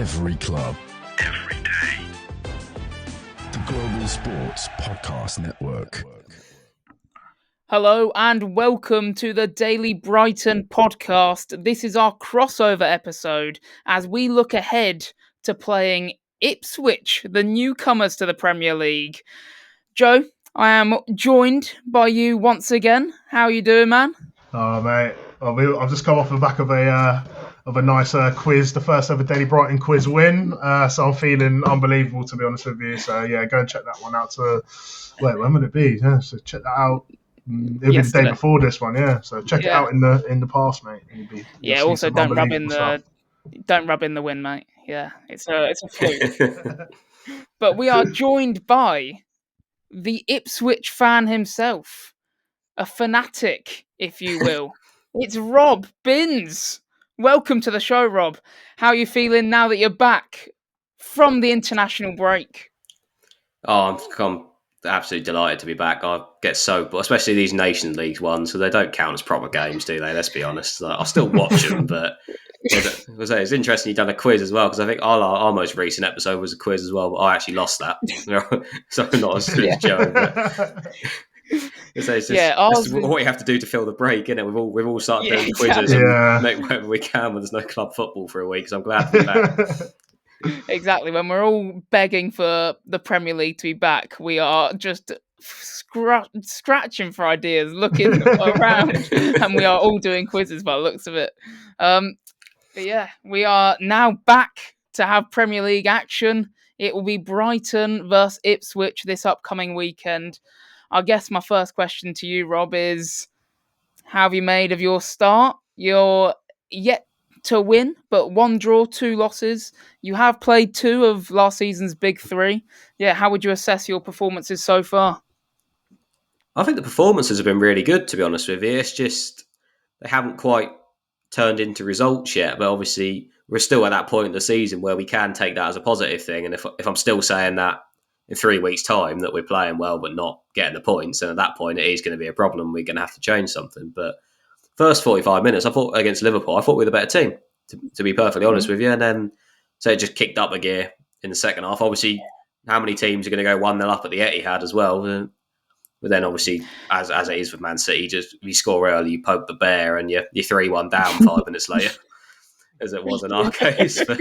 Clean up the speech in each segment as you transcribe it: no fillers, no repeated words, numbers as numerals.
Every club. Every day. The Global Sports Podcast Network. Hello and welcome to the Daily Brighton podcast. This is our crossover episode as we look ahead to playing Ipswich, the newcomers to the Premier League. Joe, I am joined by you once again. How are you doing, man? Oh, mate. I've just come off the back of a nice quiz, the first ever Daily Brighton quiz win. So I'm feeling unbelievable, to be honest with you. So yeah, go and check that one out. When would it be? Yeah, so check that out. It'll be the day before this one, yeah. So check it out in the past, mate. You'll also don't rub in the win, mate. Yeah, it's a fluke. But we are joined by the Ipswich fan himself, a fanatic, if you will. It's Rob Binns. Welcome to the show, Rob. How are you feeling now that you're back from the international break? Oh, I'm absolutely delighted to be back. I get so, especially these Nations League ones, so they don't count as proper games, do they? Let's be honest. Like, I'll still watch them, but it's interesting you've done a quiz as well, because I think our most recent episode was a quiz as well, but I actually lost that. So not as good as Joe. But it's just what you have to do to fill the break, isn't it? We've all started doing quizzes and make whatever we can when there's no club football for a week, so I'm glad to be back. Exactly. When we're all begging for the Premier League to be back, we are just scratching for ideas, looking around, and we are all doing quizzes by the looks of it. But yeah, we are now back to have Premier League action. It will be Brighton versus Ipswich this upcoming weekend. I guess my first question to you, Rob, is how have you made of your start? You're yet to win, but 1 draw, 2 losses. You have played 2 of last season's big 3. Yeah, how would you assess your performances so far? I think the performances have been really good, to be honest with you. It's just they haven't quite turned into results yet, but obviously we're still at that point in the season where we can take that as a positive thing. And if I'm still saying that in 3 weeks' time that we're playing well but not getting the points, then at that point it is going to be a problem. We're going to have to change something. But first 45 minutes, I thought against Liverpool, I thought we were the better team, to be perfectly honest with you. And then so it just kicked up a gear in the second half. Obviously, how many teams are going to go 1-0 up at the Etihad as well? But then obviously, as it is with Man City, just if you score early, you poke the bear and you're 3-1 down 5 minutes later, as it was in our case. But,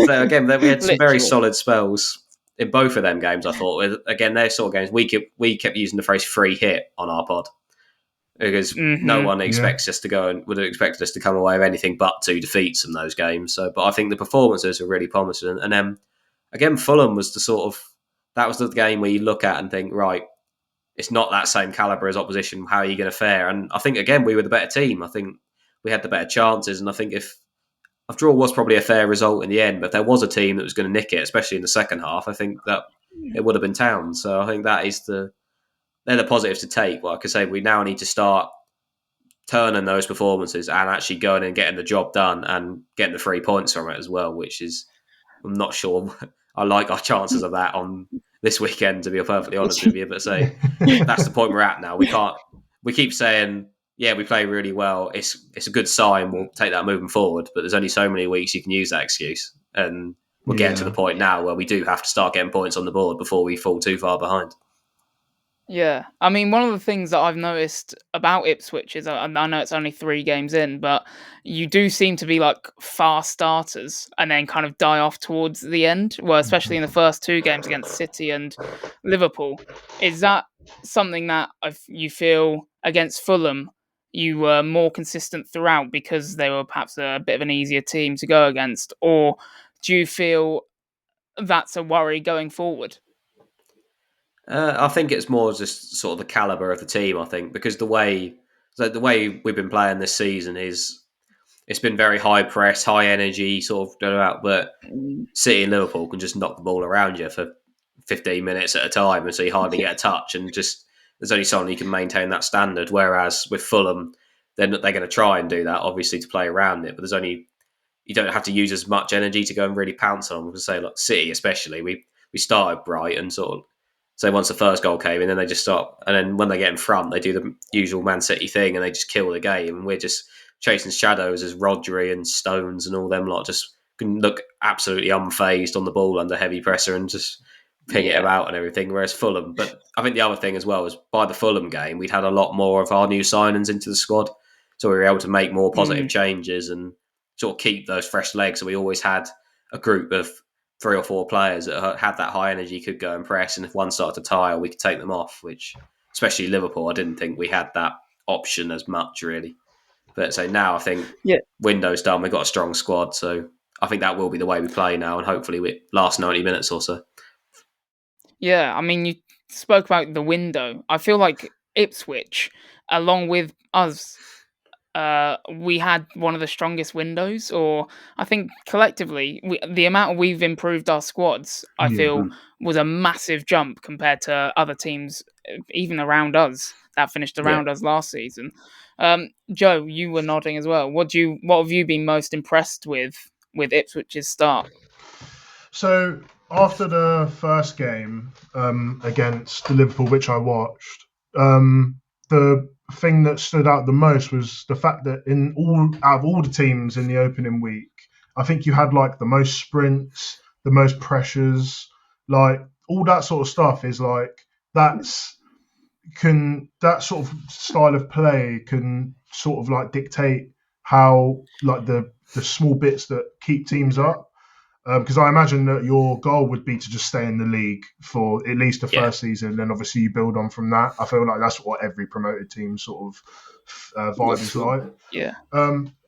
so again, we had some very solid spells in both of them games, I thought. Again, they're sort of games we kept using the phrase free hit on our pod, because no one expects us to go and would have expected us to come away with anything but 2 defeats from those games. So, but I think the performances were really promising. And then again, Fulham was that was the game where you look at and think, right, it's not that same calibre as opposition. How are you going to fare? And I think again we were the better team. I think we had the better chances, and I think if a draw was probably a fair result in the end, but if there was a team that was going to nick it, especially in the second half, I think that it would have been Town. So I think that is they're the positives to take. Like I say, we now need to start turning those performances and actually going and getting the job done and getting the 3 points from it as well, which is, I'm not sure I like our chances of that on this weekend, to be perfectly honest with you. But say that's the point we're at now. We keep saying, yeah, we play really well. It's a good sign. We'll take that moving forward. But there's only so many weeks you can use that excuse. And we're getting to the point now where we do have to start getting points on the board before we fall too far behind. Yeah, I mean, one of the things that I've noticed about Ipswich is, I know it's only 3 games in, but you do seem to be like fast starters and then kind of die off towards the end. Well, especially in the first 2 games against City and Liverpool. Is that something that you feel against Fulham you were more consistent throughout because they were perhaps a bit of an easier team to go against? Or do you feel that's a worry going forward? I think it's more just sort of the calibre of the team, I think, because the way we've been playing this season it's been very high press, high energy, sort of going out, but City and Liverpool can just knock the ball around you for 15 minutes at a time, and so you hardly get a touch, and just there's only someone who can maintain that standard. Whereas with Fulham, they're going to try and do that, obviously, to play around it, but you don't have to use as much energy to go and really pounce on them. Say, like City especially, we started Brighton sort of. So once the first goal came in, then they just stop. And then when they get in front, they do the usual Man City thing and they just kill the game. And we're just chasing shadows as Rodri and Stones and all them lot just can look absolutely unfazed on the ball under heavy pressure and just ping it about and everything. Whereas Fulham, but I think the other thing as well was by the Fulham game, we'd had a lot more of our new signings into the squad, so we were able to make more positive changes and sort of keep those fresh legs. So we always had a group of 3 or 4 players that had that high energy, could go and press, and if one started to tire, we could take them off. Which, especially Liverpool, I didn't think we had that option as much really. But so now I think window's done. We've got a strong squad, so I think that will be the way we play now, and hopefully we last 90 minutes or so. Yeah, I mean, you spoke about the window. I feel like Ipswich, along with us, we had one of the strongest windows, or I think collectively, the amount we've improved our squads, I feel, was a massive jump compared to other teams, even around us, that finished around us last season. Joe, you were nodding as well. What have you been most impressed with Ipswich's start? So after the first game against Liverpool, which I watched, the thing that stood out the most was the fact that out of all the teams in the opening week, I think you had like the most sprints, the most pressures, like all that sort of stuff is like that sort of style of play can sort of like dictate how like the small bits that keep teams up. Because I imagine that your goal would be to just stay in the league for at least the first season, and obviously you build on from that. I feel like that's what every promoted team sort of vibe is like. Yeah.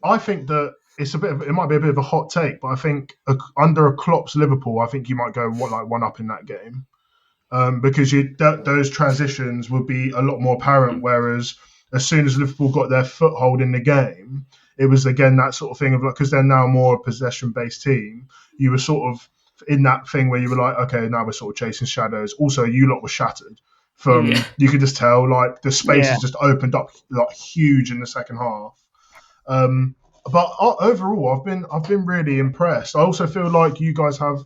I think that it might be a bit of a hot take, but I think under a Klopp's Liverpool, I think you might go one up in that game. Because those transitions would be a lot more apparent, whereas as soon as Liverpool got their foothold in the game, it was again that sort of thing of like, because they're now more a possession-based team, you were sort of in that thing where you were like, okay, now we're sort of chasing shadows. Also, you lot were shattered from, you could just tell like the spaces just opened up like huge in the second half. But overall, I've been really impressed. I also feel like you guys have,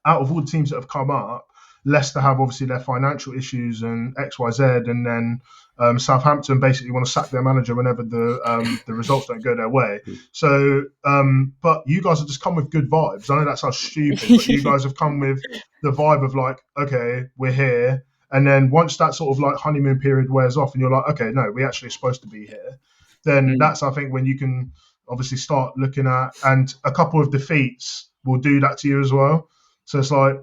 out of all the teams that have come up, Leicester have obviously their financial issues and XYZ, and then Southampton basically want to sack their manager whenever the results don't go their way. So, but you guys have just come with good vibes. I know that sounds stupid, but you guys have come with the vibe of like, okay, we're here. And then once that sort of like honeymoon period wears off and you're like, okay, no, we actually are supposed to be here, then that's, I think, when you can obviously start looking at, and a couple of defeats will do that to you as well. So it's like,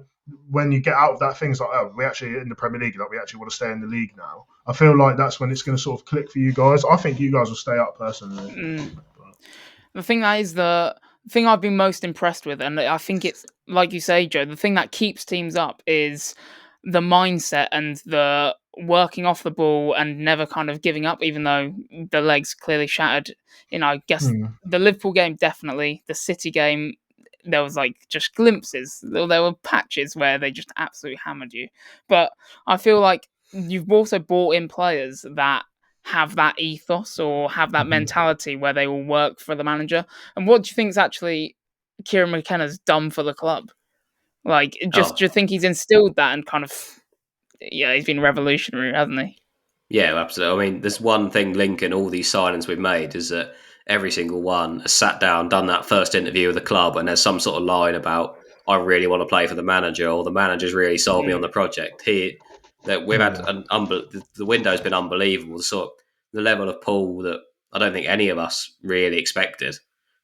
when you get out of that thing, it's like, oh, we actually in the Premier League, like we actually want to stay in the league now. I feel like that's when it's going to sort of click for you guys. I think you guys will stay up personally. The thing that is the thing I've been most impressed with, and I think it's like you say, Joe, the thing that keeps teams up is the mindset and the working off the ball and never kind of giving up, even though the legs clearly shattered. I guess the Liverpool game, definitely. The City game, there was like just glimpses. There were patches where they just absolutely hammered you. But I feel like you've also brought in players that have that ethos or have that mentality where they will work for the manager. And what do you think's actually Kieran McKenna's done for the club? Like, do you think he's instilled that and kind of, he's been revolutionary, hasn't he? Yeah, absolutely. I mean, there's one thing linking all these signings we've made is that every single one has sat down, done that first interview with the club, and there's some sort of line about, I really want to play for the manager, or the manager's really sold me on the project. That we've had the window's been unbelievable. The level of pull that I don't think any of us really expected.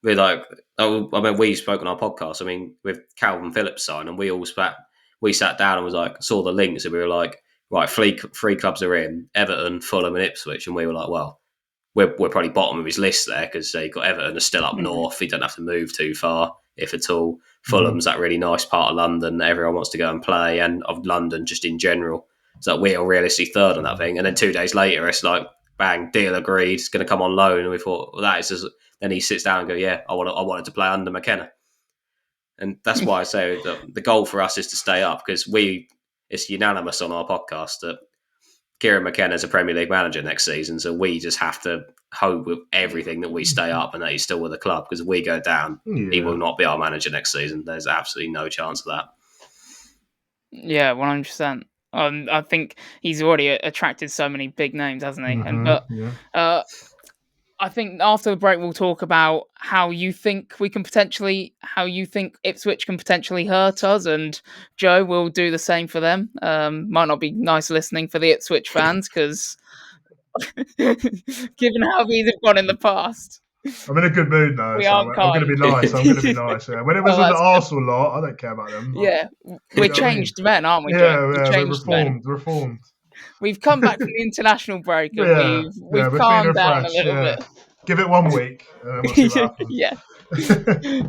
We're like, we spoke on our podcast. I mean, with Calvin Phillips sign, and we sat down and was like, saw the links, and we were like, right, three clubs are in: Everton, Fulham, and Ipswich, and we were like, well, we're probably bottom of his list there because they got Everton are still up north. He doesn't have to move too far, if at all. Fulham's that really nice part of London that everyone wants to go and play, and of London just in general. So we are realistically third on that thing. And then 2 days later, it's like, bang, deal agreed. It's going to come on loan. And we thought, well, that is just. Then he sits down and goes, yeah, I wanted to play under McKenna. And that's why I say the goal for us is to stay up, because it's unanimous on our podcast that Kieran McKenna is a Premier League manager next season. So we just have to hope with everything that we stay up and that he's still with the club, because if we go down, he will not be our manager next season. There's absolutely no chance of that. Yeah, 100%. I think he's already attracted so many big names, hasn't he? I think after the break we'll talk about how you think Ipswich can potentially hurt us, and Joe will do the same for them. Might not be nice listening for the Ipswich fans because, given how these have gone in the past, I'm in a good mood now, we so aren't I'm going to kind. be nice. I'm going to be nice. Yeah. When it was Well, with the that's good. Arsenal lot, I don't care about them. Yeah, You we're know what I mean? changed men, aren't we, Joe? Yeah, We're we're changed men. reformed. We've come back from the international break and Yeah, we've we're feeling calmed down a fresh. little Yeah, bit. give it 1 week, and then we'll see what happens. Yeah,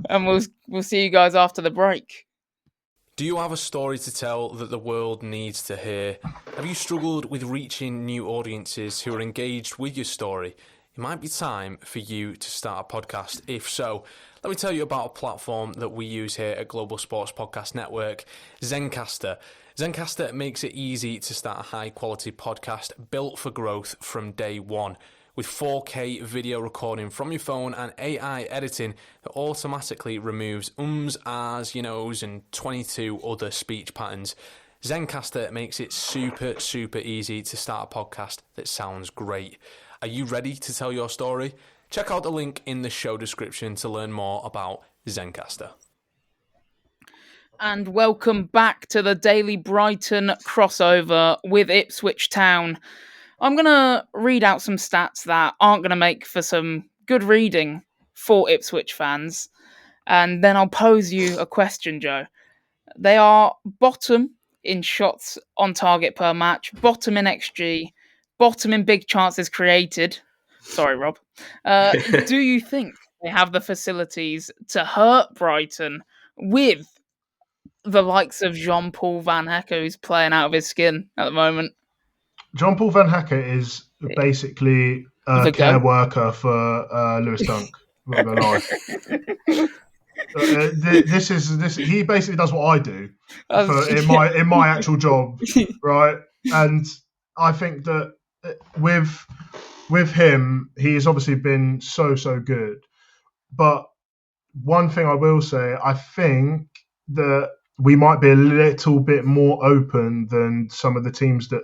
and we'll see you guys after the break. Do you have a story to tell that the world needs to hear? Have you struggled with reaching new audiences who are engaged with your story? It might be time for you to start a podcast. If so, let me tell you about a platform that we use here at Global Sports Podcast Network, Zencastr. Zencastr makes it easy to start a high-quality podcast built for growth from day one. With 4K video recording from your phone and AI editing that automatically removes ums, ahs, you knows, and 22 other speech patterns. Zencastr makes it super easy to start a podcast that sounds great. Are you ready to tell your story? Check out the link in the show description to learn more about Zencastr. And welcome back to the Daily Brighton crossover with Ipswich Town. I'm going to read out some stats that aren't going to make for some good reading for Ipswich fans, and then I'll pose you a question, Joe. They are bottom in shots on target per match, bottom in XG, bottom in big chances created. Sorry, Rob. Do you think they have the facilities to hurt Brighton with the likes of Jean-Paul Van Hecke, who's playing out of his skin at the moment? Jean-Paul Van Hecke is basically a care worker for Lewis Dunk. I'm not gonna lie. This. He basically does what I do in my actual job, right? And I think that with him, he has obviously been so good. But one thing I will say, I think that we might be a little bit more open than some of the teams that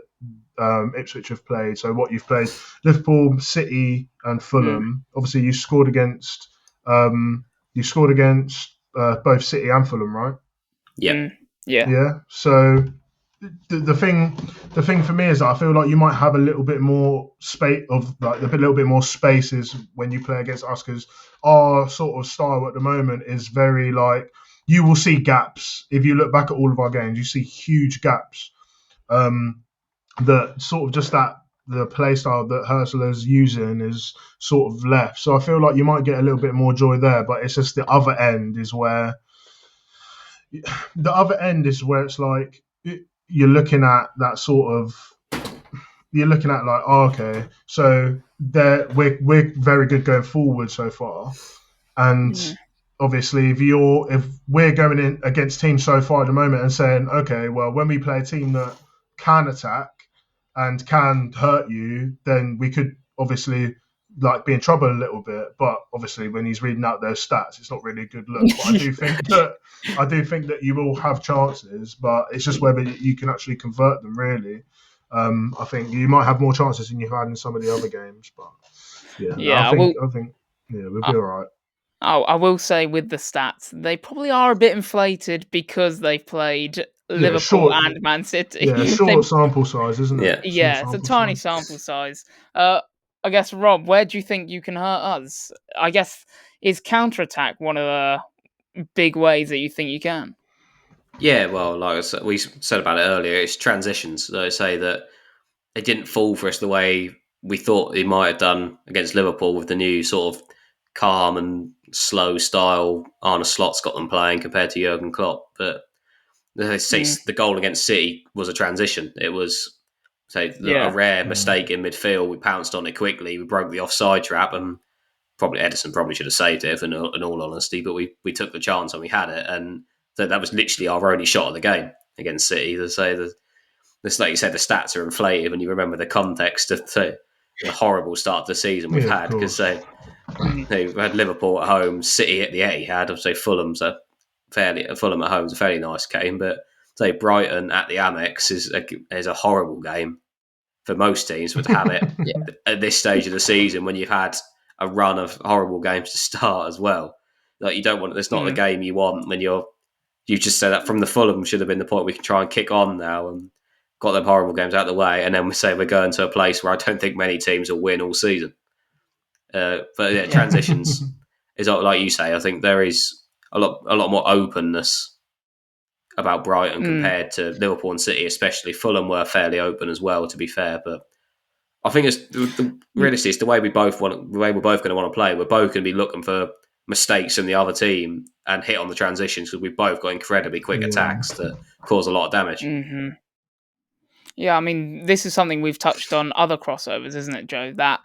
Ipswich have played. So what you've played, Liverpool, City, and Fulham. Obviously, you scored against both City and Fulham, right? Yeah. Yeah. So the thing for me is that I feel like you might have a little bit more space spaces when you play against us, because our sort of style at the moment is very like, you will see gaps. If you look back at all of our games, you see huge gaps. That sort of just that the play style that Hursla's using is sort of left. So I feel like you might get a little bit more joy there, but it's just the other end is where it's like you're looking at that sort of, you're looking at like, oh, okay, so we're very good going forward so far, and obviously if we're going in against teams so far at the moment and saying, okay, well, when we play a team that can attack and can hurt you, then we could obviously like be in trouble a little bit. But obviously when he's reading out those stats, it's not really a good look. But I do think that you will have chances, but it's just whether you can actually convert them, really. I think you might have more chances than you've had in some of the other games, but I think we'll be all right. I will say with the stats, they probably are a bit inflated because they've played Liverpool and Man City. Yeah, short sample size, isn't it? Yeah, it's a tiny sample size. I guess, Rob, where do you think you can hurt us? I guess, is counter-attack one of the big ways that you think you can? Yeah, well, like I said, we said about it earlier, it's transitions. So I say that it didn't fall for us the way we thought it might have done against Liverpool with the new sort of calm and slow style Arne Slot's got them playing compared to Jurgen Klopp. But the goal against City was a transition. It was a rare mistake in midfield. We pounced on it quickly. We broke the offside trap, and Edison probably should have saved it, in all honesty. But we took the chance and we had it, and so that was literally our only shot of the game against City. To say this, like you said, the stats are inflated when you remember the context of the horrible start to the season we've had, because we had Liverpool at home, City at the Etihad. I'd say Fulham at home is a fairly nice game, but say Brighton at the Amex is a horrible game for most teams. But to have it at this stage of the season, when you've had a run of horrible games to start as well. Like you don't want. It's not the game you want when you just said that from the Fulham should have been the point we can try and kick on now and got them horrible games out of the way, and then we say we're going to a place where I don't think many teams will win all season. But yeah, transitions is like you say. I think there is a lot more openness about Brighton compared to Liverpool and City, especially. Fulham were fairly open as well, to be fair. But I think it's realistically, it's the way we're both going to want to play. We're both going to be looking for mistakes from the other team and hit on the transitions because we've both got incredibly quick attacks that cause a lot of damage. Mm-hmm. Yeah, I mean, this is something we've touched on other crossovers, isn't it, Joe? That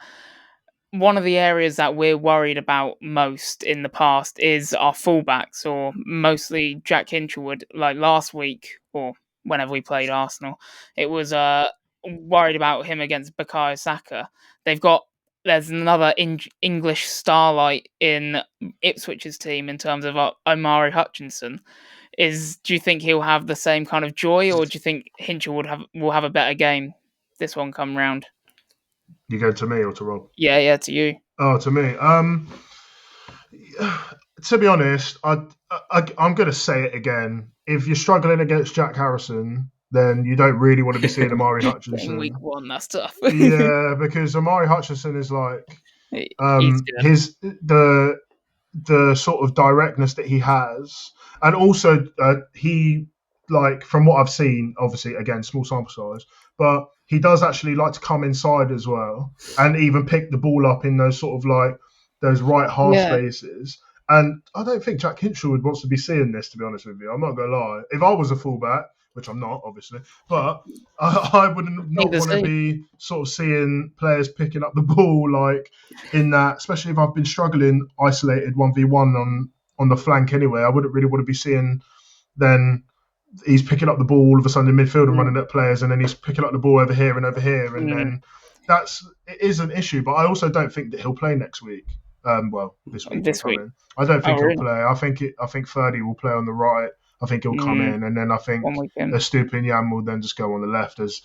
one of the areas that we're worried about most in the past is our fullbacks, or mostly Jack Hinchelwood. Like last week, or whenever we played Arsenal, it was worried about him against Bukayo Saka. There's another English starlight in Ipswich's team in terms of Omari Hutchinson. Do you think he'll have the same kind of joy, or do you think Hinchelwood will have a better game this one come round? You go to me or to Rob? Yeah, to you. Oh, to me. To be honest, I'm going to say it again. If you're struggling against Jack Harrison, then you don't really want to be seeing Omari Hutchinson. Week 1, that's tough. Yeah, because Omari Hutchinson is like the sort of directness that he has, and also he, like, from what I've seen, obviously again small sample size, but he does actually like to come inside as well and even pick the ball up in those sort of like those right half spaces. And I don't think Jack Hinchelwood wants to be seeing this, to be honest with you. I'm not going to lie. If I was a fullback, which I'm not, obviously, but I would not want to be sort of seeing players picking up the ball like in that, especially if I've been struggling isolated 1v1 on the flank anyway. I wouldn't really want to be seeing then he's picking up the ball all of a sudden in midfield and running at players, and then he's picking up the ball over here, and then it is an issue. But I also don't think that he'll play next week. This week. I don't think he'll play. I think Ferdy will play on the right. I think he'll come in, and then I think Estupiñán will then just go on the left, as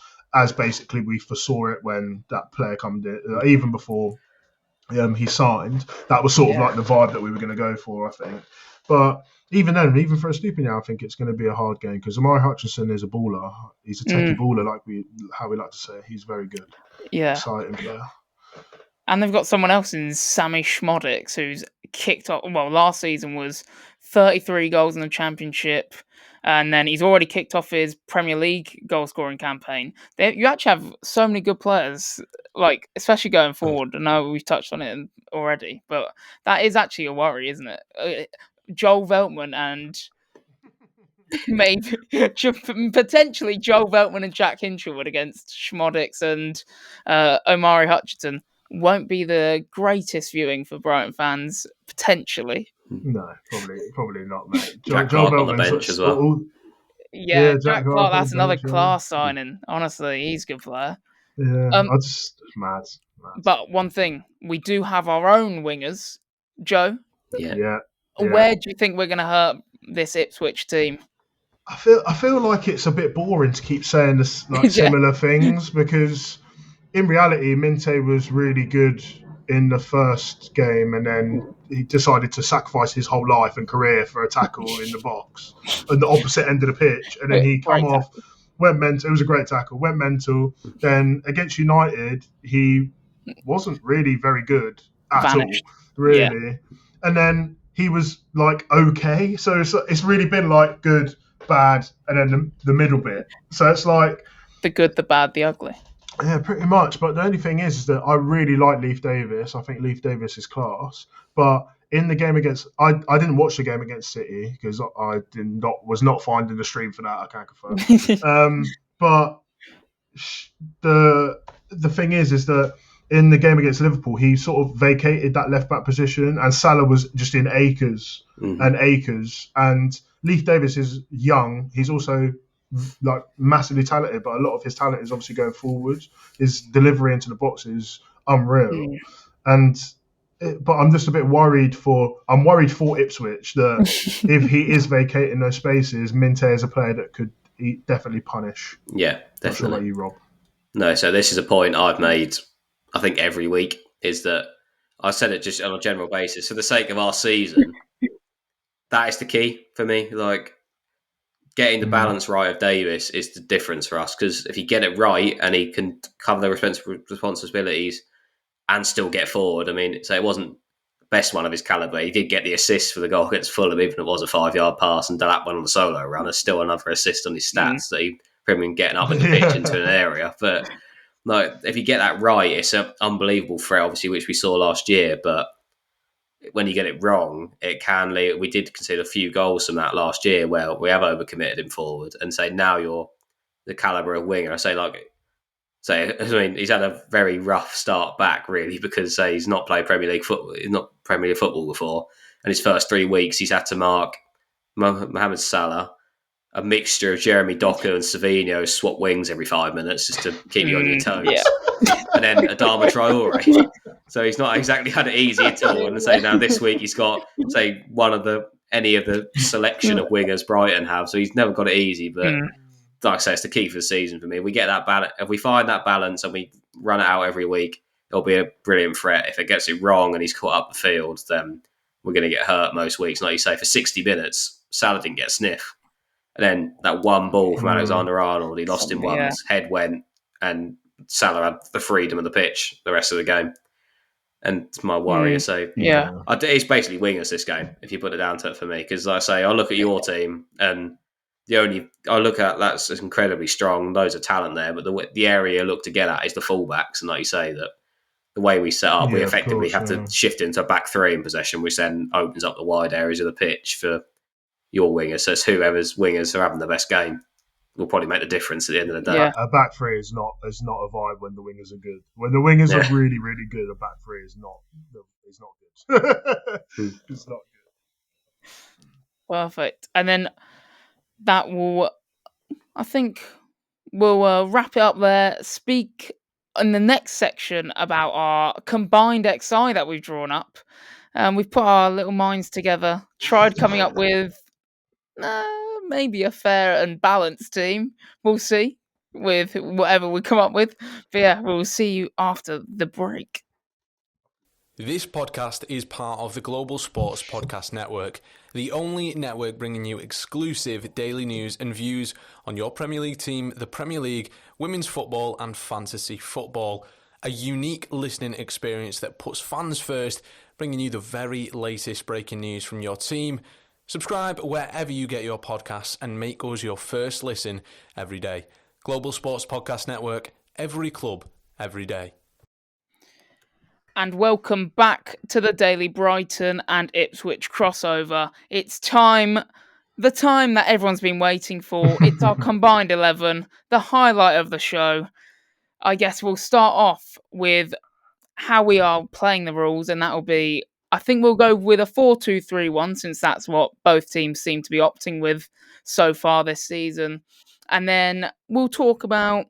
basically we foresaw it when that player came in, even before he signed. That was sort of like the vibe that we were going to go for, I think. But even then, even for Estupiñán, I think it's going to be a hard game because Omari Hutchinson is a baller. He's a techie baller, how we like to say. He's very good. Yeah, exciting player. And they've got someone else in Sammy Schmodix who's kicked off. Well, last season was 33 goals in the Championship, and then he's already kicked off his Premier League goal-scoring campaign. You actually have so many good players, like especially going forward. I know we've touched on it already, but that is actually a worry, isn't it? Joel Veltman and maybe potentially Joel Veltman and Jack Hinchelwood against Schmodix and Omari Hutchinson won't be the greatest viewing for Brighton fans, potentially. No, probably not, mate. Jack Clark on the bench as well. Yeah, Jack Clark, that's another class signing. Honestly, he's a good player. Yeah, it's mad. But one thing, we do have our own wingers. Joe? Yeah. Where do you think we're going to hurt this Ipswich team? I feel like it's a bit boring to keep saying this, similar things, because in reality, Minte was really good in the first game, and then he decided to sacrifice his whole life and career for a tackle in the box on the opposite end of the pitch, and then he come off, went mental. It was a great tackle, went mental. Then against United, he wasn't really very good at all, really. Yeah. And then he was like okay, so it's really been like good, bad, and then the middle bit. So it's like the good, the bad, the ugly. Yeah, pretty much. But the only thing is that I really like Leif Davis. I think Leif Davis is class. But in the game against, I didn't watch the game against City because I was not finding the stream for that. I can't confirm. But the thing is that in the game against Liverpool, he sort of vacated that left back position, and Salah was just in acres and acres. And Leif Davis is young. He's also like massively talented, but a lot of his talent is obviously going forwards. His delivery into the box is unreal. But I'm just a bit worried for Ipswich that if he is vacating those spaces, Minte is a player that could definitely punish. Yeah, definitely. Not sure about you, Rob. No, so this is a point I've made, I think, every week, is that I said it just on a general basis. For the sake of our season, that is the key for me. Like, getting the balance right of Davies is the difference for us, because if you get it right and he can cover the responsibilities and still get forward, I mean, so it wasn't the best one of his calibre. He did get the assist for the goal against Fulham, even if it was a 5-yard pass, and Delap went on the solo run. There's still another assist on his stats that he probably getting up in the pitch into an area. But like, if you get that right, it's an unbelievable threat, obviously, which we saw last year. But when you get it wrong, it can lead. We did concede a few goals from that last year where we have overcommitted him forward, and say now you're the calibre of winger. I mean, he's had a very rough start back, really, because he's not played Premier League football. He's not Premier League football before, and his first 3 weeks he's had to mark Mohamed Salah, a mixture of Jeremy Docker and Savino, swap wings every 5 minutes just to keep you on your toes, and then Adama Traore. So he's not exactly had it easy at all. And say now this week he's got any of the selection of wingers Brighton have, so he's never got it easy. But like I say, it's the key for the season for me. We get that balance. If we find that balance and we run it out every week, it'll be a brilliant threat. If it gets it wrong and he's caught up the field, then we're going to get hurt most weeks. Like you say, for 60 minutes, Salah didn't get a sniff. And then that one ball from Alexander-Arnold, he lost him once, head went, and Salah had the freedom of the pitch the rest of the game. And it's my worry. So it's basically wingers this game, if you put it down to it for me. Because like I say, I look at your team, and I look at that's incredibly strong, loads of talent there, but the area you look to get at is the fullbacks. And like you say, that the way we set up, we effectively have to shift into a back three in possession, which then opens up the wide areas of the pitch for your wingers. So it's whoever's wingers are having the best game will probably make the difference at the end of the day. A back three is not a vibe when the wingers are good. When the wingers are really, really good, a back three is not good. It's not good. Perfect. And then that will, I think, we'll wrap it up there. Speak in the next section about our combined XI that we've drawn up. We've put our little minds together, tried coming up with maybe a fair and balanced team. We'll see with whatever we come up with. But yeah, we'll see you after the break. This podcast is part of the Global Sports Podcast Network, the only network bringing you exclusive daily news and views on your Premier League team, the Premier League, women's football and fantasy football. A unique listening experience that puts fans first, bringing you the very latest breaking news from your team. Subscribe wherever you get your podcasts and make us your first listen every day. Global Sports Podcast Network, every club, every day. And welcome back to the Daily Brighton and Ipswich crossover. It's time, the time that everyone's been waiting for. It's our combined 11, the highlight of the show. I guess we'll start off with how we are playing the rules, and that will be, I think we'll go with a 4-2-3-1, since that's what both teams seem to be opting with so far this season. And then we'll talk about,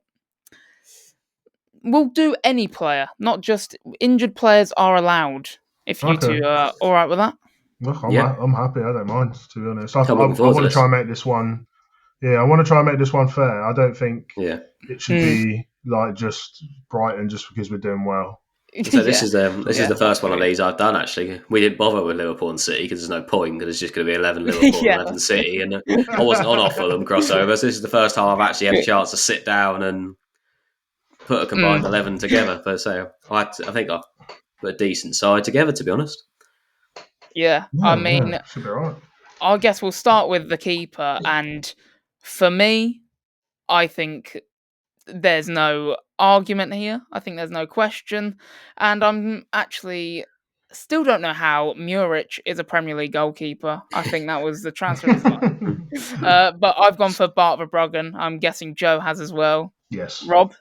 we'll do any player, not just injured players are allowed. If you two are all right with that. Look, I'm happy. I don't mind, to be honest. I want to try and make this one. Yeah, I want to try and make this one fair. I don't think it should be like just Brighton just because we're doing well. So this is the first one of these I've done, actually. We didn't bother with Liverpool and City because there's no point, because it's just going to be 11 Liverpool and 11 City, and I wasn't on offer them crossovers. So this is the first time I've actually had a chance to sit down and put a combined 11 together. But so I think I've put a decent side together, to be honest. Yeah, I mean, should be all right. I guess we'll start with the keeper, and for me, I think there's no argument here. I think there's no question. And I'm actually still don't know how Muric is a Premier League goalkeeper. I think that was the transfer design. But I've gone for Bart Verbruggen. I'm guessing Joe has as well. Yes. Rob,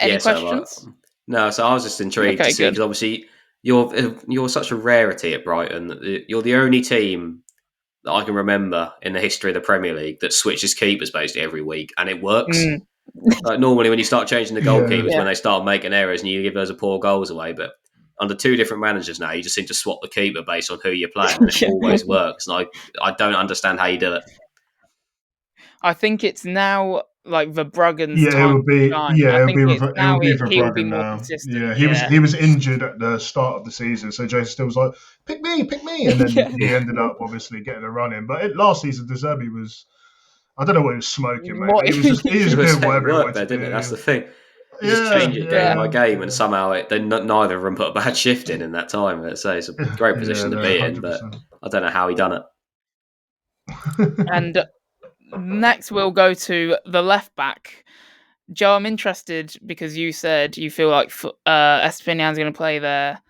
any questions? No, so I was just intrigued to see, because obviously you're such a rarity at Brighton. You're the only team that I can remember in the history of the Premier League that switches keepers basically every week, and it works. Like normally when you start changing the goalkeepers, when they start making errors and you give those poor goals away, but under two different managers now, you just seem to swap the keeper based on who you're playing, and it always works. And I don't understand how you do it. I think it's now like Verbruggen's Yeah, it time would to be. shine. Yeah, I it would think be. it's It now would be he'll be Verbruggen more now. consistent. Yeah, Yeah, he was injured at the start of the season, so Jason still was like, pick me, and then Yeah. he ended up obviously getting a run in. But last season, De Zerbi was. I don't know what he was smoking, mate. What- But he was It doing whatever he worked wanted there, to didn't it? That's the do. thing. You just change it game by game, and yeah. somehow neither of them put a bad shift in that time. Let's say it's a great position to no, be in, but 100%. I don't know how he done it. And next we'll go to the left back. Joe, I'm interested because you said you feel like Estepinian's going to play there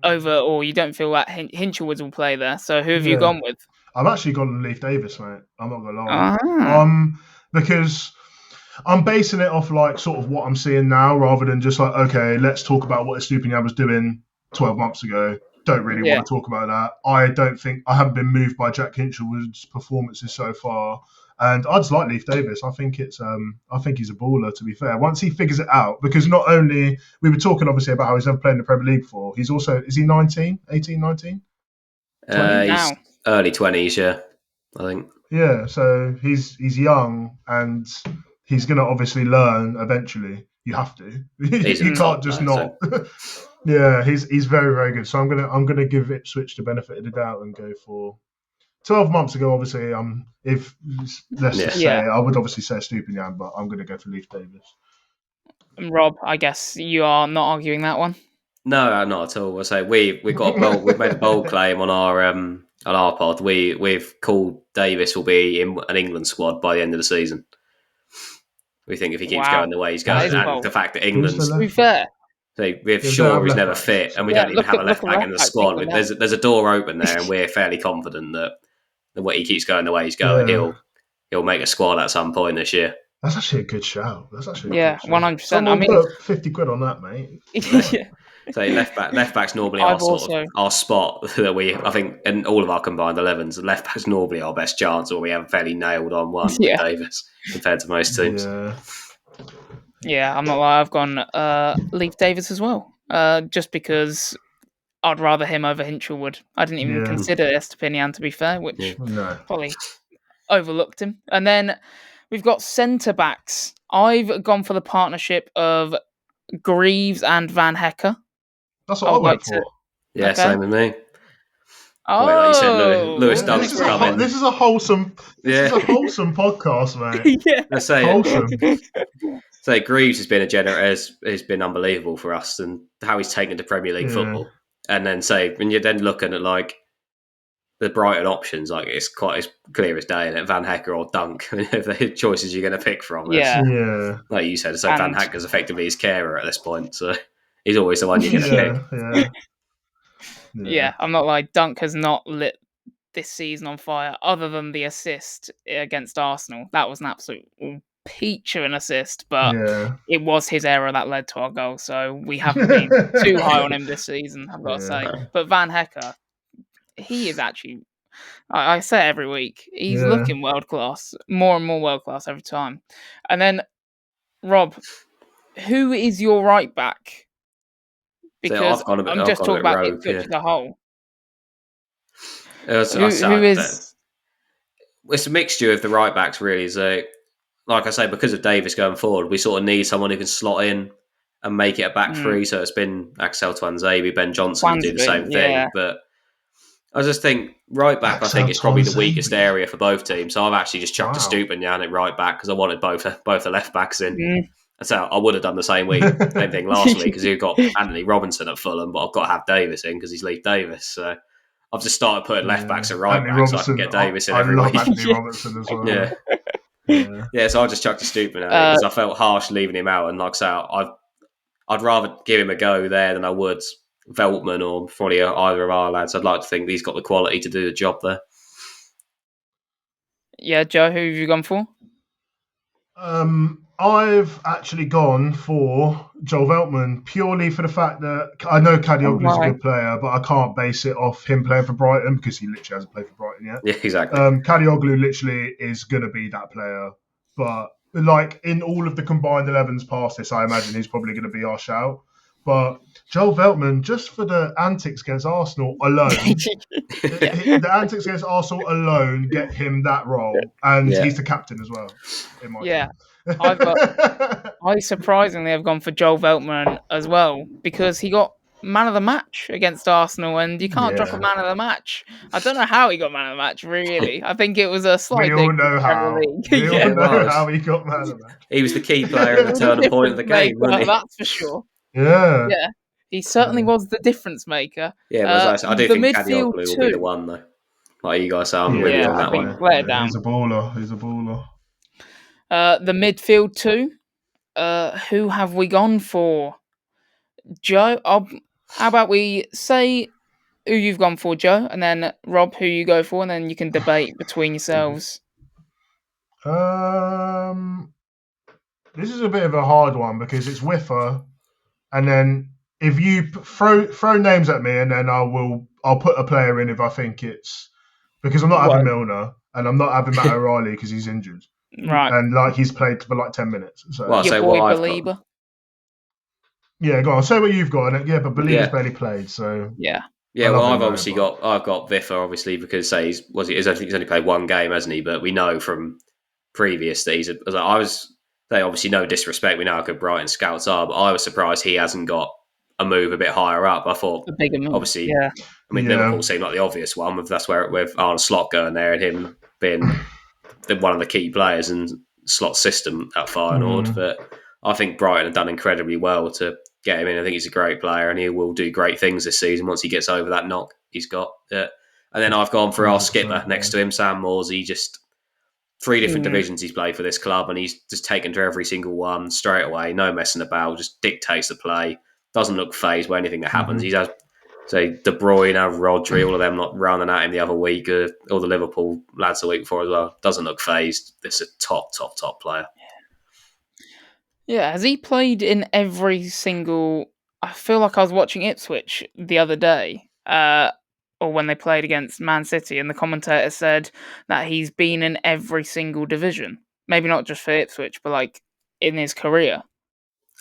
over, or you don't feel like Hinchelwood will play there. So who have you Yeah. gone with? I've actually gone Leif Davis, mate. I'm not gonna lie. Ah. Because I'm basing it off like sort of what I'm seeing now, rather than just like, okay, let's talk about what Estepinian was doing 12 months ago. Don't really want to talk about that. I haven't been moved by Jack Hinchelwood's performances so far, and I just like Leif Davis. I think he's a baller, to be fair. Once he figures it out, because not only we were talking obviously about how he's never played in the Premier League before, he's also, is he 19, 18, 19? He's early 20s, yeah, I think. Yeah, so he's young and he's going to obviously learn eventually. You have to. You can't just not. So. Yeah, he's very, very good. So I'm gonna give Ipswich the benefit of the doubt and go for 12 months ago. Obviously, just say I would obviously say Estepinian, but I'm gonna go for Leif Davis. And Rob, I guess you are not arguing that one. No, not at all. I say we've made a bold claim on our pod. We've called Davis will be in an England squad by the end of the season. We think if he keeps going the way he's going, and the fact that England's, to be fair, we're sure he's never fit, and we don't even have a left back in the squad. There's a door open there, and we're fairly confident that when he keeps going the way he's going, he'll make a squad at some point this year. That's actually a good shout. 100%. Someone put 50 quid on that, mate. Yeah. So left back's normally our spot that I think in all of our combined 11s, left back's normally our best chance, or we have a fairly nailed on one with Davis compared to most teams. Yeah, I'm not lying. I've gone Leif Davis as well, just because I'd rather him over Hinchelwood. I didn't even consider Estepinian, to be fair, which probably overlooked him. And then we've got centre backs. I've gone for the partnership of Greaves and Van Hecker. That's what I went for. Yeah, same with me. Oh, like you said, Lewis Dunk's coming. This is a wholesome. This is a wholesome podcast, mate. I say wholesome. So Greaves has been unbelievable for us, and how he's taken to Premier League football. And then when you're then looking at like the Brighton options, like it's quite as clear as day, and Van Hecker or Dunk, if the choices you're going to pick from. Like you said, so Van Hecker's effectively his carer at this point, so he's always the one you're going to pick. Yeah, I'm not like Dunk has not lit this season on fire, other than the assist against Arsenal. That was an absolute peach of an assist, but it was his error that led to our goal. So we haven't been too high on him this season, I've got to say. But Van Hecker, he is actually, I say it every week, he's looking world class, more and more world class every time. And then, Rob, who is your right back? Because I'm just talking about Ipswich as a whole. Who is? It's a mixture of the right backs, really. So, like I say, because of Davis going forward, we sort of need someone who can slot in and make it a back three. So it's been Axel Twanzebe, Ben Johnson do the same thing. But I just think right back, I think it's probably the weakest area for both teams. So I've actually just chucked a Estepinian at right back because I wanted both the left backs in. So I would have done the same thing last week because you've got Anthony Robinson at Fulham, but I've got to have Davis in because he's Leif Davis. So I've just started putting left backs at right back so I can get Davis in every week. Anthony Robinson as well. Yeah. So I just chucked a Estepinian because I felt harsh leaving him out, and like I say, I'd rather give him a go there than I would Veltman or probably either of our lads. I'd like to think he's got the quality to do the job there. Yeah, Joe, who have you gone for? I've actually gone for Joel Veltman purely for the fact that I know Kadioglu's a good player, but I can't base it off him playing for Brighton because he literally hasn't played for Brighton yet. Yeah, exactly. Kadioglu literally is going to be that player, but like in all of the combined 11s past this, I imagine he's probably going to be our shout. But Joel Veltman, just for the antics against Arsenal alone, the antics against Arsenal alone get him that role, and he's the captain as well. In my opinion. I surprisingly have gone for Joel Veltman as well because he got man of the match against Arsenal, and you can't drop a man of the match. I don't know how he got man of the match, really. I think it was a slight We all know how. We all know how he got man of the match. He was the key player and the turning point of the game, wasn't he? That's for sure. Yeah. Yeah. He certainly was the difference maker. Yeah, I do think Kadioglu will be the one, though. Like you guys say, I'm really on that one. He's a baller. The midfield too. Who have we gone for? Joe, how about we say who you've gone for, Joe, and then Rob, who you go for, and then you can debate between yourselves. This is a bit of a hard one because it's Wiffer, and then if you throw names at me, and then I'll put a player in if I think it's because I'm not having Milner and I'm not having Matt O'Reilly because he's injured, right? And he's played for 10 minutes. So your boy Belieber. Yeah, go on. Say what you've got. But Belieber's barely played, so yeah. Well, I've got Viffer obviously because I think he's only played one game, hasn't he? But we know from previous that they obviously no disrespect. We know how good Brighton scouts are, but I was surprised he hasn't got a move a bit higher up. I thought a bigger move. Obviously, Liverpool seemed like the obvious one. That's where with Arne Slot going there and him being one of the key players in Slot's system at Feyenoord. But I think Brighton have done incredibly well to get him in. I think he's a great player and he will do great things this season once he gets over that knock he's got. And then I've gone for our skipper next to him, Sam Morsey. Just 3 different divisions he's played for this club and he's just taken to every single one straight away. No messing about, just dictates the play. Doesn't look phased by anything that happens. He's had, say, De Bruyne, Rodri, all of them not running at him the other week, all the Liverpool lads the week before as well. Doesn't look phased. This is a top player. Yeah, has he played in every single... I feel like I was watching Ipswich the other day, or when they played against Man City, and the commentator said that he's been in every single division. Maybe not just for Ipswich, but in his career.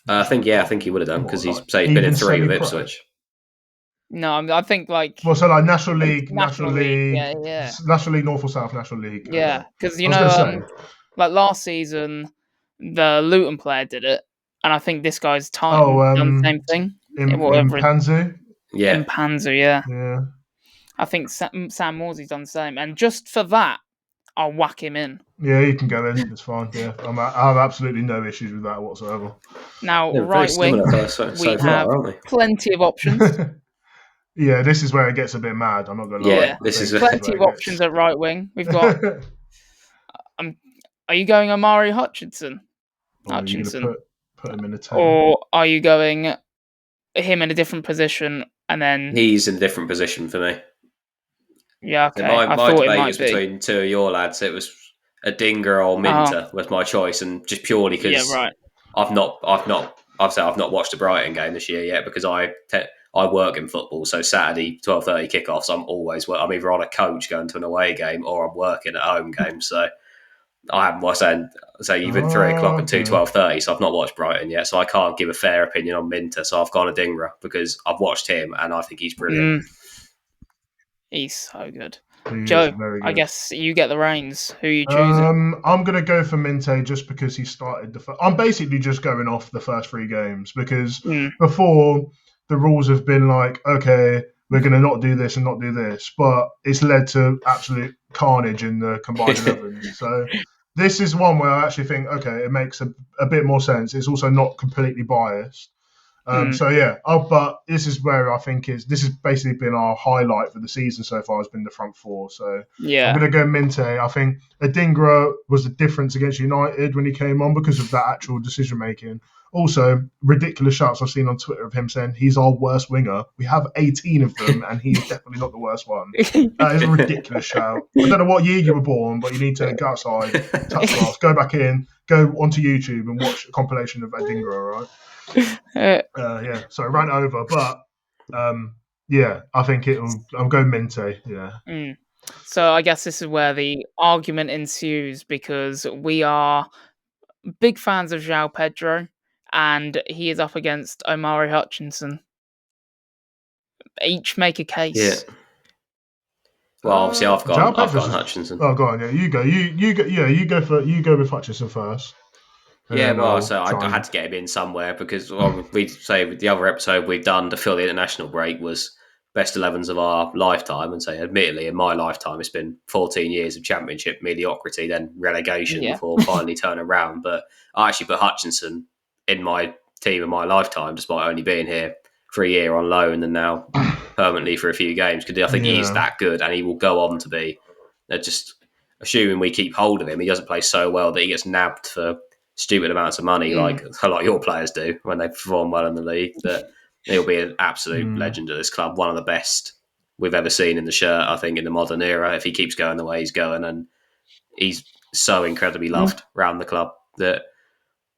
I think he would have done because he's been in 3 with Ipswich. No, I think National League, National League, yeah. National League, North or South, National League. Yeah, because last season, the Luton player did it, and I think this guy's done the same thing. Mpanzu? Yeah. Mpanzu, yeah. I think Sam Morsey's done the same, and just for that, I'll whack him in. Yeah, he can go in. It's fine. Yeah, I have absolutely no issues with that whatsoever. Now, right wing, we have plenty of options. Yeah, this is where it gets a bit mad. I'm not going to lie. Yeah, this is plenty of options at right wing. We've got. Are you going Omari Hutchinson? Put him in a 10. Or are you going him in a different position and then he's in a different position for me? Yeah, okay. My debate was between 2 of your lads. It was Adingra or Minter was my choice, and just purely because I've not watched a Brighton game this year yet because I work in football. So Saturday 12:30 kickoffs, I'm either on a coach going to an away game or I'm working at home game. So I haven't watched even 3 o'clock and 12:30. So I've not watched Brighton yet. So I can't give a fair opinion on Minter. So I've gone Adingra because I've watched him and I think he's brilliant. He's so good. Joe, I guess you get the reins. Who are you choosing? I'm going to go for Minte just because he started I'm basically just going off the first 3 games because before the rules have been okay, we're going to not do this and not do this, but it's led to absolute carnage in the combined 11. So this is one where I actually think, okay, it makes a bit more sense. It's also not completely biased. But this is where I think this has basically been our highlight for the season so far has been the front 4. So I'm going to go Minte. I think Adingra was the difference against United when he came on because of that actual decision making. Also, ridiculous shouts I've seen on Twitter of him saying he's our worst winger. We have 18 of them, and he's definitely not the worst one. That is a ridiculous shout. I don't know what year you were born, but you need to go outside, touch grass, go back in, go onto YouTube and watch a compilation of Adingra, all right? So I ran over, but I think I'm going Minte, yeah. So I guess this is where the argument ensues because we are big fans of João Pedro and he is up against Omari Hutchinson. Each make a case. Yeah. Well, obviously, I've gone Hutchinson. Oh, go on. Yeah, you go. You go. Yeah, you go with Hutchinson first. Yeah, well, so I had to get him in somewhere because we say with the other episode we've done to fill the international break was best 11s of our lifetime, and say, admittedly, in my lifetime, it's been 14 years of championship mediocrity, then relegation before finally turning around. But I actually put Hutchinson in my team in my lifetime, despite only being here for a year on loan and now permanently for a few games, because I think he is that good, and he will go on to be. Just assuming we keep hold of him, he doesn't play so well that he gets nabbed for stupid amounts of money like a lot of your players do when they perform well in the league. That he'll be an absolute legend at this club, one of the best we've ever seen in the shirt, I think, in the modern era, if he keeps going the way he's going. And he's so incredibly loved around the club that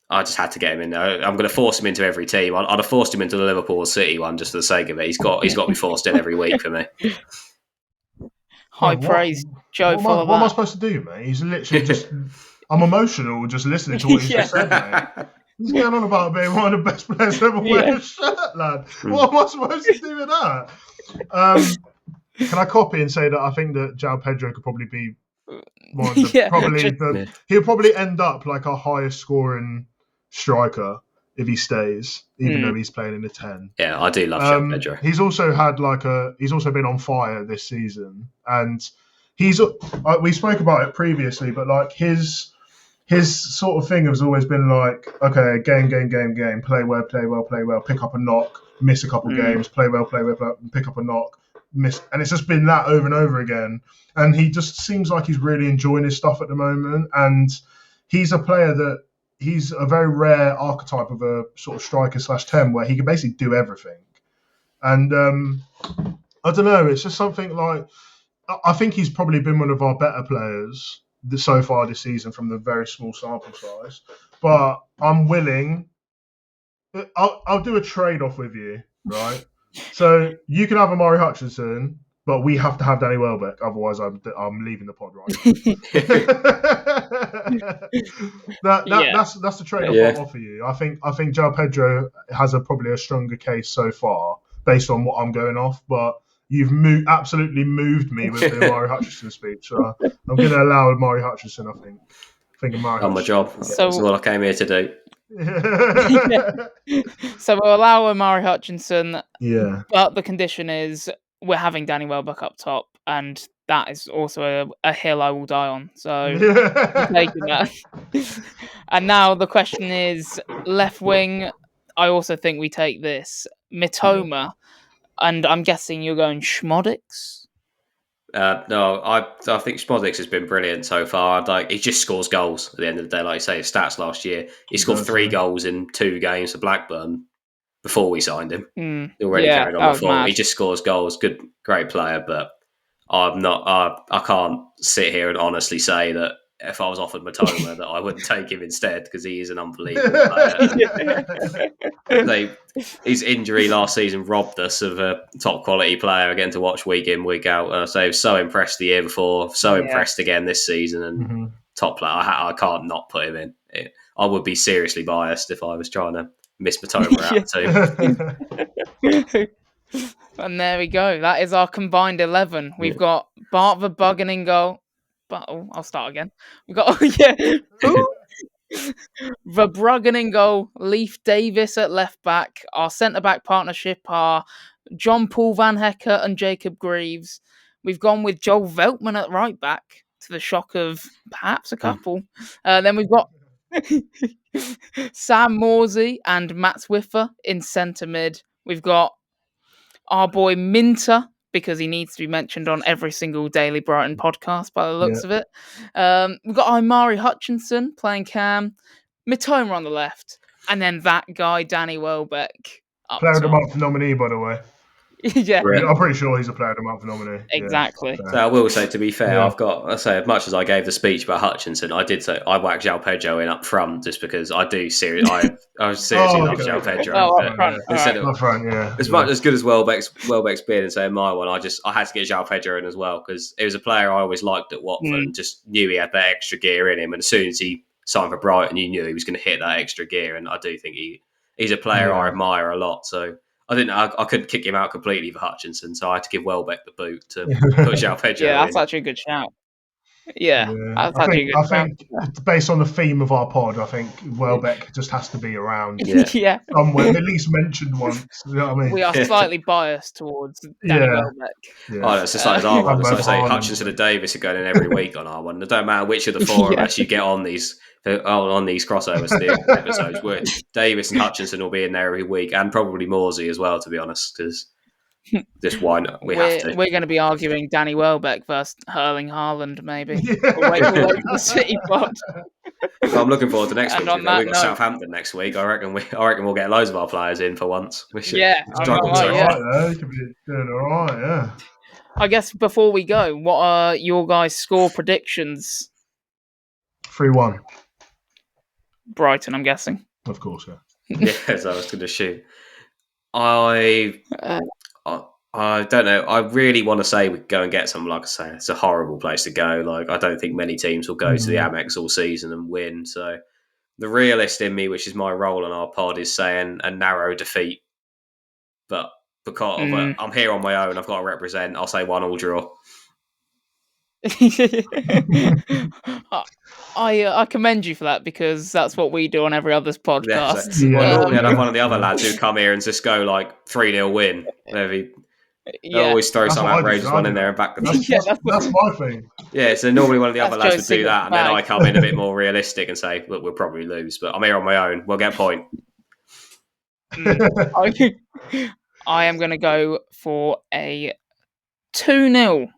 I just had to get him in there. I'm going to force him into every team. I'd have forced him into the Liverpool City one just for the sake of it. He's got to be forced in every week for me. High praise, Joe. What am I supposed to do, mate? He's literally just... I'm emotional just listening to what he's just said, mate. He's going on about being one of the best players ever wear a shirt, lad. What am I supposed to do with that? Can I copy and say that I think that João Pedro could probably be one of the, he'll probably end up like our highest scoring striker if he stays, even though he's playing in the 10. Yeah, I do love João Pedro. He's also been on fire this season, and we spoke about it previously, but like his sort of thing has always been like, okay, game, play well, pick up a knock, miss a couple games, play well, pick up a knock, miss, and it's just been that over and over again. And he just seems like he's really enjoying his stuff at the moment, and he's a player that he's a very rare archetype of a sort of striker /10 where he can basically do everything. And I don't know, it's just something like, I think he's probably been one of our better players so far this season from the very small sample size. But I'm willing, I'll do a trade-off with you, right? So you can have Amari Hutchinson, but we have to have Danny Welbeck, otherwise I'm leaving the pod right now. That's the trade-off I offer you. I think João Pedro has probably a stronger case so far based on what I'm going off, but you've absolutely moved me with the Amari Hutchinson speech. So I'm going to allow Amari Hutchinson, I think. On my job. That's what I came here to do. So we'll allow Amari Hutchinson. Yeah. But the condition is we're having Danny Welbeck up top, and that is also a hill I will die on. So I'm taking that. And now the question is left wing. I also think we take this Mitoma. And I'm guessing you're going Schmodix? No, I think Schmodix has been brilliant so far. Like, he just scores goals at the end of the day. Like you say, his stats last year, he scored 3 goals in 2 games for Blackburn before we signed him. He already carried on the form. He just scores goals. Great player, but I can't sit here and honestly say that if I was offered Mitoma that I wouldn't take him instead, because he is an unbelievable player. His injury last season robbed us of a top quality player getting to watch week in, week out. I was so impressed the year before, impressed again this season, and top player. I can't not put him in. I would be seriously biased if I was trying to miss Mitoma out too. And there we go. That is our combined 11. We've got Bart Verbruggen in goal. I'll start again. We've got Verbruggen in goal, Leif Davis at left back. Our centre back partnership are John Paul Van Hecker and Jacob Greaves. We've gone with Joel Veltman at right back, to the shock of perhaps a couple. Then we've got Sam Morsey and Matt Swiffer in centre mid. We've got our boy Minter, because he needs to be mentioned on every single Daily Brighton podcast by the looks of it. We've got Amari Hutchinson playing Cam, Mitoma on the left, and then that guy, Danny Welbeck. Player of the Month nominee, by the way. Yeah. I'm pretty sure he's a Player of the Month nominee. Exactly. Yeah. So I will say, to be fair, as much as I gave the speech about Hutchinson, I did say I whacked João Pedro in up front just because I do seriously love João Pedro. Up front, as much as good as Welbeck's been, and saying my one, I had to get João Pedro in as well, because it was a player I always liked at Watford and just knew he had that extra gear in him. And as soon as he signed for Brighton, you knew he was going to hit that extra gear. And I do think he's a player I admire a lot. So I couldn't kick him out completely for Hutchinson, so I had to give Welbeck the boot to put João Pedro Yeah, in. that's actually a good shout. Yeah, that's I actually think, a good shout. based on the theme of our pod, I think Welbeck just has to be around Yeah. somewhere, at least mentioned once. You know what I mean? We are slightly biased towards Danny Welbeck. Yeah. Oh, it's just like our one. It's like say Haaland. Hutchinson and Davis are going in every week on our one. It don't matter which of the four of us you get on these crossovers episodes. Where Davis and Hutchinson will be in there every week, and probably Morsey as well, to be honest, because just why not? Have to. We're going to be arguing Danny Welbeck versus Erling Haaland, maybe. We'll wait for the City pod. Well, I'm looking forward to next week. We've got note, Southampton next week. I reckon we'll get loads of our players in for once. We should struggle You could be doing all right, yeah. I guess before we go, what are your guys' score predictions? 3-1. Brighton, I'm guessing. Of course, yeah. Yes, I was going to shoot. I don't know. I really want to say we go and get some. Like I say, it's a horrible place to go. Like I don't think many teams will go to the Amex all season and win. So the realist in me, which is my role on our pod, is saying a narrow defeat. But because I'm here on my own, I've got to represent. I'll say 1-1 draw. I commend you for that because that's what we do on every other's podcast. Normally I'd have one of the other lads who come here and just go like 3-0 win. They always throw some outrageous one in there and back the That's my thing. Yeah, so normally one of the other lads would do that, and then I come in a bit more realistic and say, look, we'll probably lose, but I'm here on my own. We'll get a point. I am going to go for a 2-0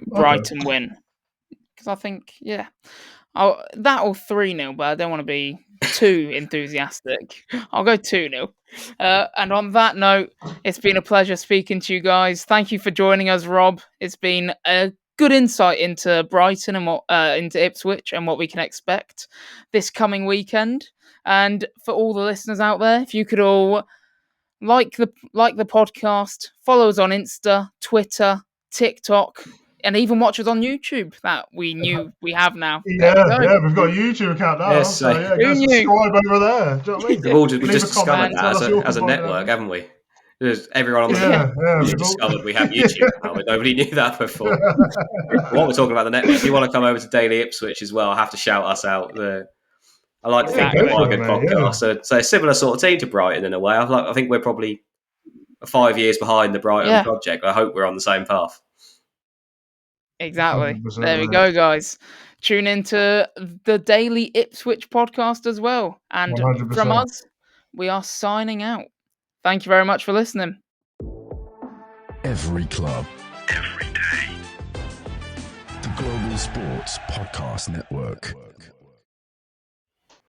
Brighton win. Because I think, that or 3-0, but I don't want to be too enthusiastic. I'll go 2-0. And on that note, it's been a pleasure speaking to you guys. Thank you for joining us, Rob. It's been a good insight into Brighton and into Ipswich and what we can expect this coming weekend. And for all the listeners out there, if you could all like the podcast, follow us on Insta, Twitter, TikTok, and even watch us on YouTube that we have now. Yeah, we've got a YouTube account now. Yes, so go subscribe over there. Do you know what I mean? We've all just discovered that as a network, haven't we? Everyone on the we've discovered we have YouTube now, but nobody knew that before. What we're talking about the network, if you want to come over to Daily Ipswich as well, I have to shout us out. I like to think we're quite a good podcast. Yeah. So a similar sort of team to Brighton in a way. I think we're probably 5 years behind the Brighton project. I hope we're on the same path. Exactly. There we go, guys. Tune into the Daily Ipswich podcast as well. And 100%. From us, we are signing out. Thank you very much for listening. Every club, every day. The Global Sports Podcast Network.